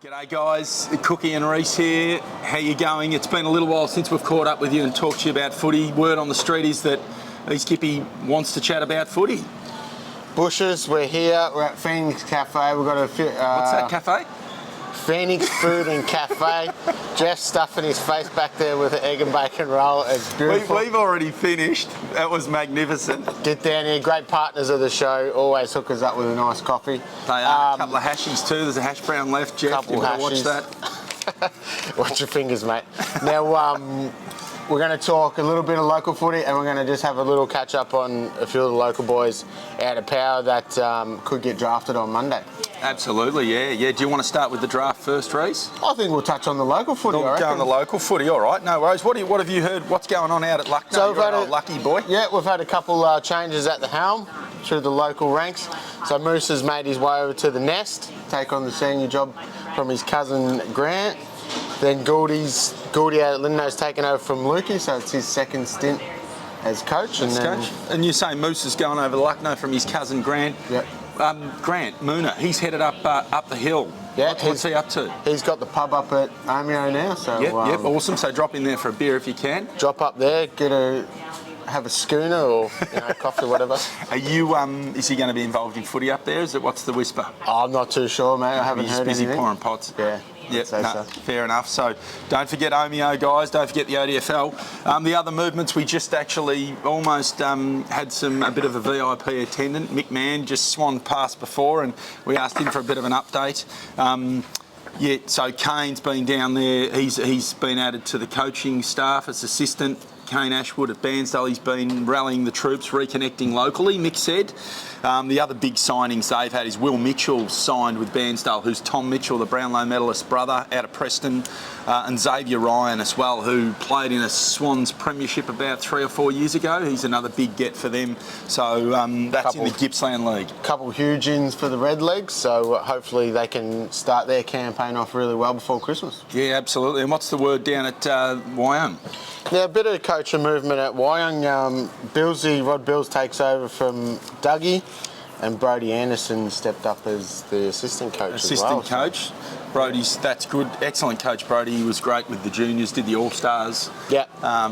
G'day guys, Cookie and Reese here. How you going? It's been a little while since we've caught up with you and talked to you about footy. Word on the street is that Skippy wants to chat about footy. Bushes, we're here. We're at Phoenix Cafe. We've got a What's that cafe? Phoenix Food and Cafe. Jeff's stuffing his face back there with an egg and bacon roll. It's beautiful. We've already finished. That was magnificent. Get down here. Great partners of the show. Always hook us up with a nice coffee. They are a couple of hashies too. There's a hash brown left, Jeff. You better watch that. Watch your fingers, mate. Now, we're going to talk a little bit of local footy and we're going to just have a little catch up on a few of the local boys out of power that could get drafted on Monday. Absolutely, yeah. Do you want to start with the draft first, Reese? I think we'll touch on the local footy. We'll go on the local footy, all right. No worries. What have you heard? What's going on out at Lucknow? So You're an old lucky boy. Yeah, we've had a couple changes at the helm through the local ranks. So Moose has made his way over to the Nest, take on the senior job from his cousin Grant. Then Gouldy out at Lindeno's taken over from Lukey, so it's his second stint as coach. And you say Moose is going over to Lucknow from his cousin Grant. Yep. Grant Moona, he's headed up the hill. Yeah, what's he up to? He's got the pub up at Omeo now, so yep, awesome. So drop in there for a beer if you can. Drop up there, have a schooner or coffee or whatever. Are you? Is he going to be involved in footy up there? What's the whisper? I'm not too sure, mate. I haven't heard busy anything. pouring pots. Yeah. Yep, fair enough. So don't forget Omeo, guys. Don't forget the ODFL. The other movements, we just actually almost had a bit of a VIP attendant. Mick Mann just swanned past before, and we asked him for a bit of an update. So Kane's been down there. He's been added to the coaching staff as assistant. Kane Ashwood at Bairnsdale, he's been rallying the troops, reconnecting locally, Mick said. The other big signings they've had is Will Mitchell signed with Bairnsdale, who's Tom Mitchell, the Brownlow medalist brother out of Preston, and Xavier Ryan as well, who played in a Swans premiership about 3 or 4 years ago. He's another big get for them. So that's in the Gippsland League. Couple huge ins for the Redlegs, so hopefully they can start their campaign off really well before Christmas. Yeah, absolutely. And what's the word down at Wyong? Now, a bit of coaching movement at Wyong. Rod Bills takes over from Dougie, and Brody Anderson stepped up as the assistant coach coach. Brody's, that's good. Excellent coach, Brody. He was great with the juniors, did the All-Stars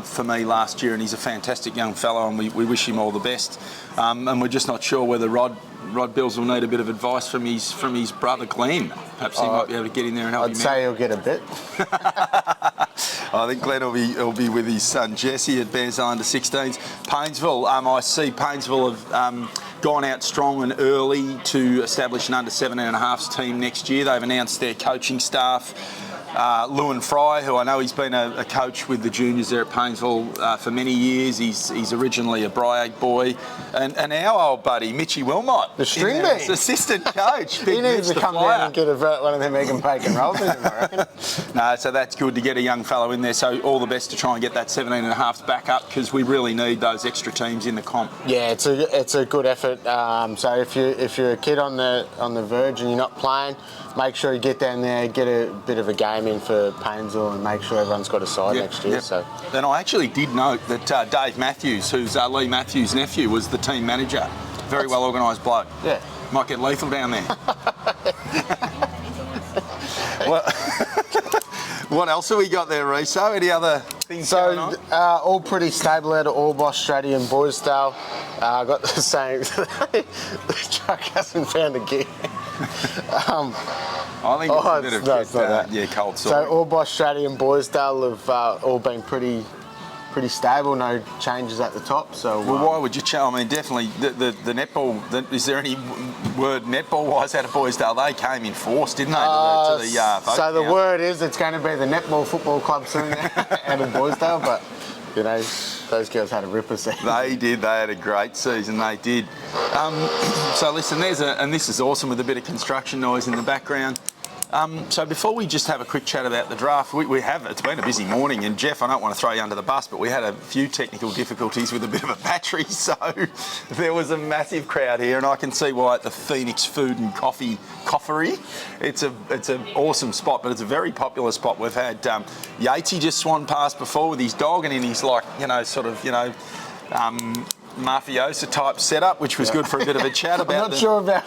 for me last year, and he's a fantastic young fellow, and we wish him all the best. And we're just not sure whether Rod Bills will need a bit of advice from his brother Glenn. Perhaps he might be able to get in there and help him out. I'd say he'll get a bit. I think Glenn will be with his son Jesse at Bairnsdale under 16s. Paynesville, I see Paynesville have gone out strong and early to establish an under 17.5s team next year. They've announced their coaching staff. Lewin Fry, who I know he's been a coach with the juniors there at Paynesville for many years. He's originally a Bryagh boy. And our old buddy, Mitchy Wilmot. The string bean. Assistant coach. He needs to come down and get one of them egg and bacon rolls in him, I reckon. No, so that's good to get a young fellow in there. So all the best to try and get that 17.5s back up, because we really need those extra teams in the comp. Yeah, it's a good effort. So if you're a kid on the verge and you're not playing, make sure you get down there, get a bit of a game in for Paynesville, and make sure everyone's got a side next year. So then I actually did note that Dave Matthews, who's Lee Matthews' nephew, was the team manager. Very well organised bloke. Yeah. Might get lethal down there. What else have we got there, Riso? Any other things going on? All pretty stable out of Orbost, Stradey and Boysdale. I got the same. The truck hasn't found a gear. I think it's a bit of cold sore. So Orbost, Stradey and Boysdale have all been pretty stable, no changes at the top. So why would you I mean, definitely the netball. Is there any word netball-wise out of Boysdale? They came in force, didn't they? To the so the word is it's going to be the Netball Football Club soon out of Boysdale, but those girls had a ripper season. They did. They had a great season. They did. So listen, and this is awesome with a bit of construction noise in the background. So before we just have a quick chat about the draft, it's been a busy morning, and Jeff, I don't want to throw you under the bus, but we had a few technical difficulties with a bit of a battery, so there was a massive crowd here, and I can see why at the Phoenix Food and Coffeery. It's an awesome spot, but it's a very popular spot. We've had Yatesy just swan past before with his dog, and he's like, mafiosa type setup, which was good for a bit of a chat about. I'm not sure about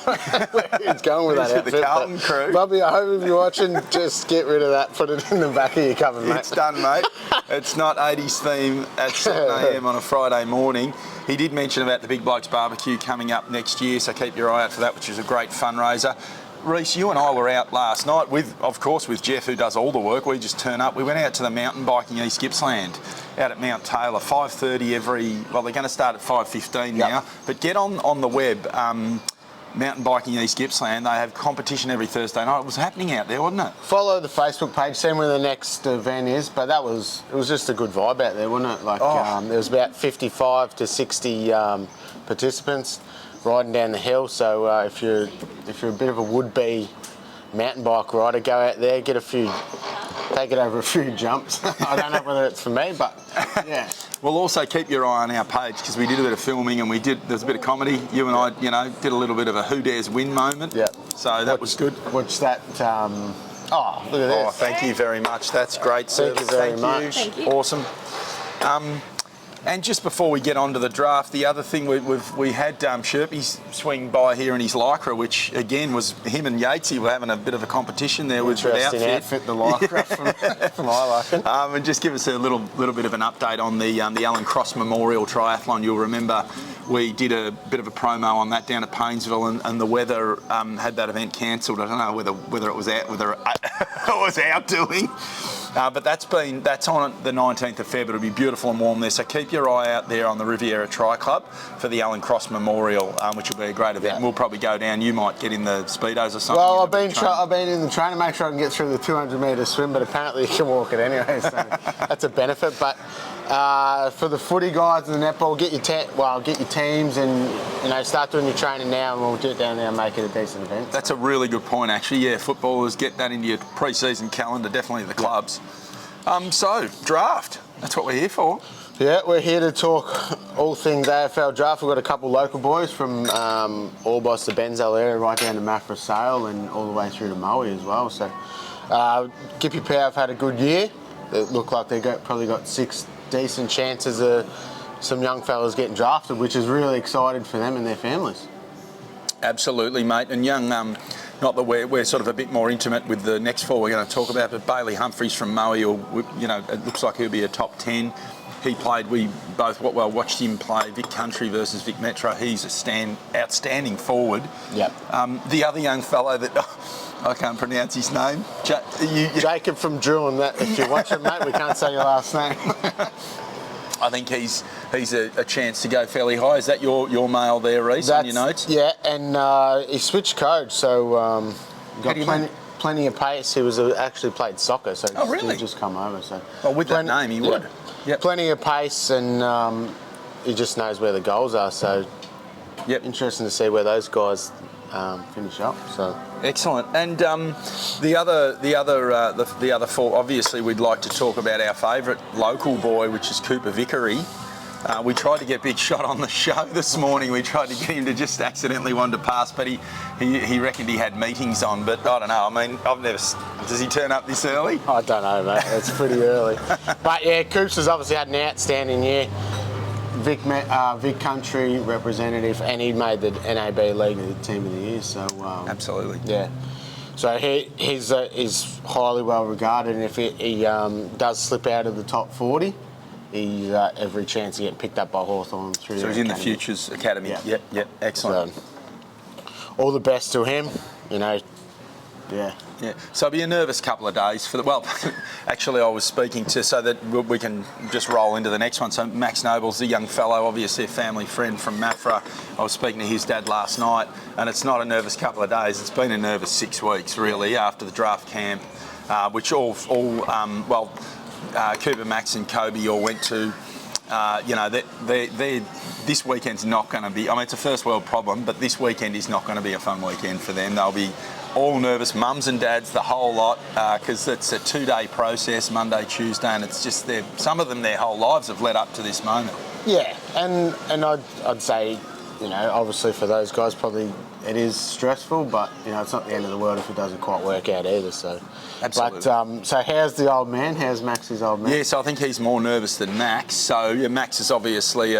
where he's going with that With outfit. the Carlton crew. Bobby, I hope if you're watching, just get rid of that. Put it in the back of your cupboard, mate. It's done, mate. It's not 80s theme at 7 a.m. on a Friday morning. He did mention about the Big Blokes Barbecue coming up next year, so keep your eye out for that, which is a great fundraiser. Reece, you and I were out last night with, of course, with Jeff, who does all the work. We just turn up. We went out to the mountain biking East Gippsland out at Mount Taylor, 5:30 well, they're going to start at 5:15 now. But get on the web, mountain biking East Gippsland. They have competition every Thursday night. It was happening out there, wasn't it? Follow the Facebook page, see where the next event is. But it was just a good vibe out there, wasn't it? Like there was about 55 to 60 participants riding down the hill. So if you're a bit of a would-be mountain bike rider, go out there, take it over a few jumps. I don't know whether it's for me, but yeah. We'll also keep your eye on our page because we did a bit of filming and there's a bit of comedy. You and I, did a little bit of a who dares win moment. Yeah. So that was good. Watch that. Look at this. Oh, thank you very much. That's great service. Thank you very much. Thank you. Awesome. And just before we get on to the draft, the other thing we had Sherpy swing by here in his Lycra, which again was him and Yatesy were having a bit of a competition there with Interesting outfit. the Lycra from Lycra. And just give us a little bit of an update on the Alan Cross Memorial Triathlon. You'll remember we did a bit of a promo on that down at Paynesville, and the weather had that event cancelled. I don't know whether it was out doing. But that's on the 19th of February. It'll be beautiful and warm there. So keep your eye out there on the Riviera Tri Club for the Alan Cross Memorial, which will be a great event. And we'll probably go down. You might get in the speedos or something. Well, I've been in the train to make sure I can get through the 200-metre swim, but apparently you can walk it anyway. So that's a benefit. But for the footy guys and the netball, get your teams and start doing your training now, and we'll get down there and make it a decent event. That's a really good point, actually. Yeah, footballers, get that into your pre-season calendar. Definitely the clubs. So draft. That's what we're here for. Yeah, we're here to talk all things AFL draft. We've got a couple local boys from Orbost to Benzel area, right down to Maffra Sale and all the way through to Moe as well. So Gippy Power have had a good year. It looked like they probably got 6 decent chances of some young fellas getting drafted, which is really exciting for them and their families. Absolutely, mate. And young, not that we're sort of a bit more intimate with the next 4 we're going to talk about, but Bailey Humphries from Moe, it looks like he'll be a top 10. He played, we both watched him play Vic Country versus Vic Metro. He's outstanding forward. Yep. The other young fellow that I can't pronounce his name. Jacob from Drouin. If you watch it, mate, we can't say your last name. I think he's a chance to go fairly high. Is that your mail there, Reece, on your notes? Yeah, and he switched codes, so got plenty of pace. He was actually played soccer, so he's just come over. So with that name, he would. Yep. Plenty of pace, and he just knows where the goals are. So, interesting to see where those guys finish up. So excellent. And the other 4. Obviously, we'd like to talk about our favourite local boy, which is Cooper Vickery. We tried to get Big Shot on the show this morning. We tried to get him to just accidentally wander past, but he reckoned he had meetings on. But I don't know. I mean, does he turn up this early? I don't know, mate. It's pretty early. But yeah, Coops has obviously had an outstanding year. Vic Country representative, and he made the NAB League Team of the Year. So absolutely. Yeah. So he's highly well regarded, and if he does slip out of the top 40, he's every chance to get picked up by Hawthorn through. So he's in the Futures Academy. Yep. Excellent. So, all the best to him. Yeah. So it'll be a nervous couple of days actually I was speaking to, so that we can just roll into the next one. So Max Noble's a young fellow, obviously a family friend from Maffra. I was speaking to his dad last night, and it's not a nervous couple of days. It's been a nervous 6 weeks, really, after the draft camp, which Cooper, Max and Kobe all went to. This weekend's not going to be, it's a first world problem, but this weekend is not going to be a fun weekend for them. They'll be all nervous, mums and dads, the whole lot, because it's a 2-day process, Monday, Tuesday, and it's just some of them, their whole lives have led up to this moment. Yeah, and I'd say, obviously for those guys, probably it is stressful, but it's not the end of the world if it doesn't quite work out either. So, absolutely. But so how's the old man? How's Max's old man? Yeah, so I think he's more nervous than Max. So Max is obviously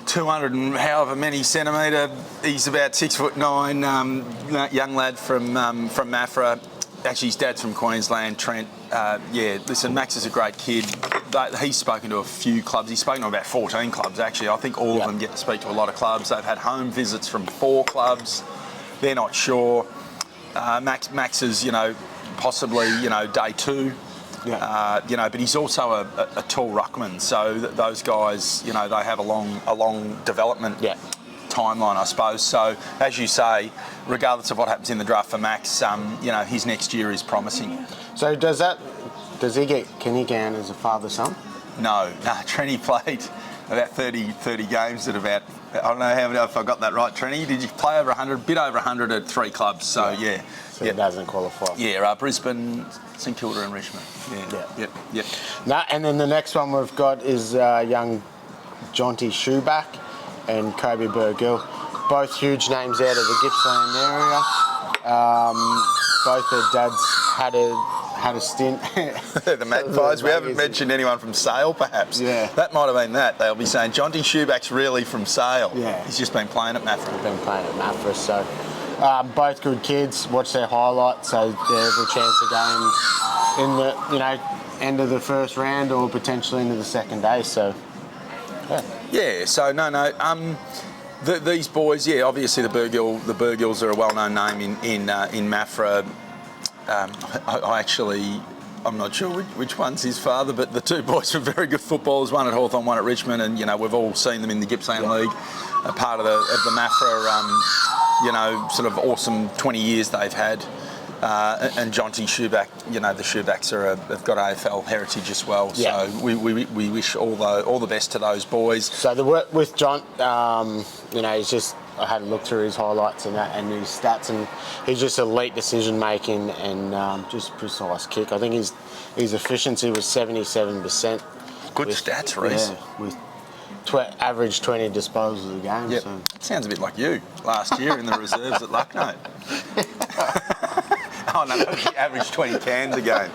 200 and however many centimetre. He's about 6'9", young lad from Mafra. Actually, his dad's from Queensland, Trent. Yeah, listen, Max is a great kid. He's spoken to a few clubs. He's spoken to about 14 clubs, actually. I think all of them get to speak to a lot of clubs. They've had home visits from 4 clubs. They're not sure. Max is, possibly, day 2. Yeah. But he's also a tall ruckman. So those guys, they have a long development timeline, I suppose. So, as you say, regardless of what happens in the draft for Max, his next year is promising. So can he count as a father-son? No, Trenny played about 30 games at about, I don't know how many, if I got that right, Trenny. Did you play over 100, bit over 100 at 3 clubs? So, yeah. So it doesn't qualify. Yeah, Brisbane, St Kilda and Richmond. Yeah. No, and then the next one we've got is young Jonty Schuback and Kobe Burgill. Both huge names out of the Gippsland area. Both their dads had a stint. The Magpies. We haven't mentioned anyone from Sale, perhaps. Yeah. That might have been that. They'll be saying Jonty Schuback's really from Sale. Yeah. He's just been playing at Mafra. Been playing at Mafra, so both good kids. Watch their highlights, so there's a chance of going in the end of the first round or potentially into the second day. So yeah. So no. These boys, obviously the Burgills are a well-known name in Mafra. I'm not sure which one's his father, but the 2 boys were very good footballers, one at Hawthorn, one at Richmond, and we've all seen them in the Gippsland League, a part of the Mafra, sort of awesome 20 years they've had. And Jonty Schuback, the Schubacks have got AFL heritage as well. Yeah. So we wish all the best to those boys. So the work with John, he's just, I had a look through his highlights and his stats, and he's just elite decision making and just precise kick. I think his efficiency was 77%. Good stats, Reece. Yeah, with average 20 disposals a game. Yep. So. Sounds a bit like you last year in the reserves at Lucknow. Oh no, he averaged 20 cans a game.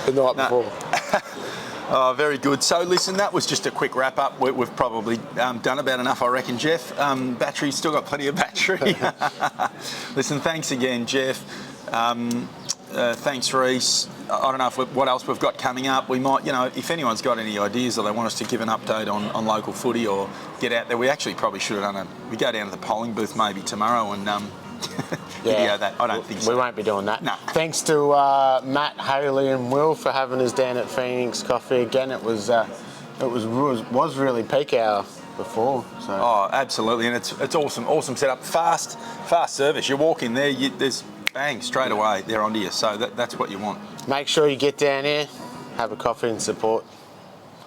The night before. Oh, very good. So, listen, that was just a quick wrap-up. We've probably done about enough, I reckon, Jeff. Battery's still got plenty of battery. Listen, thanks again, Jeff. Thanks, Reece. I don't know what else we've got coming up. We might, if anyone's got any ideas or they want us to give an update on local footy or get out there, we actually probably should have done we go down to the polling booth maybe tomorrow and video that. I don't think so. We won't be doing that. No. Thanks to Matt, Haley and Will for having us down at Phoenix Coffee again. It was really peak hour before. So. Oh, absolutely, and it's awesome setup. Fast service. You walk in there, there's bang straight away. They're onto you. So that's what you want. Make sure you get down here, have a coffee and support.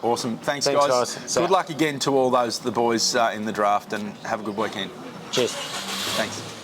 Awesome. Thanks guys. Good luck again to all the boys in the draft, and have a good weekend. Cheers. Thanks.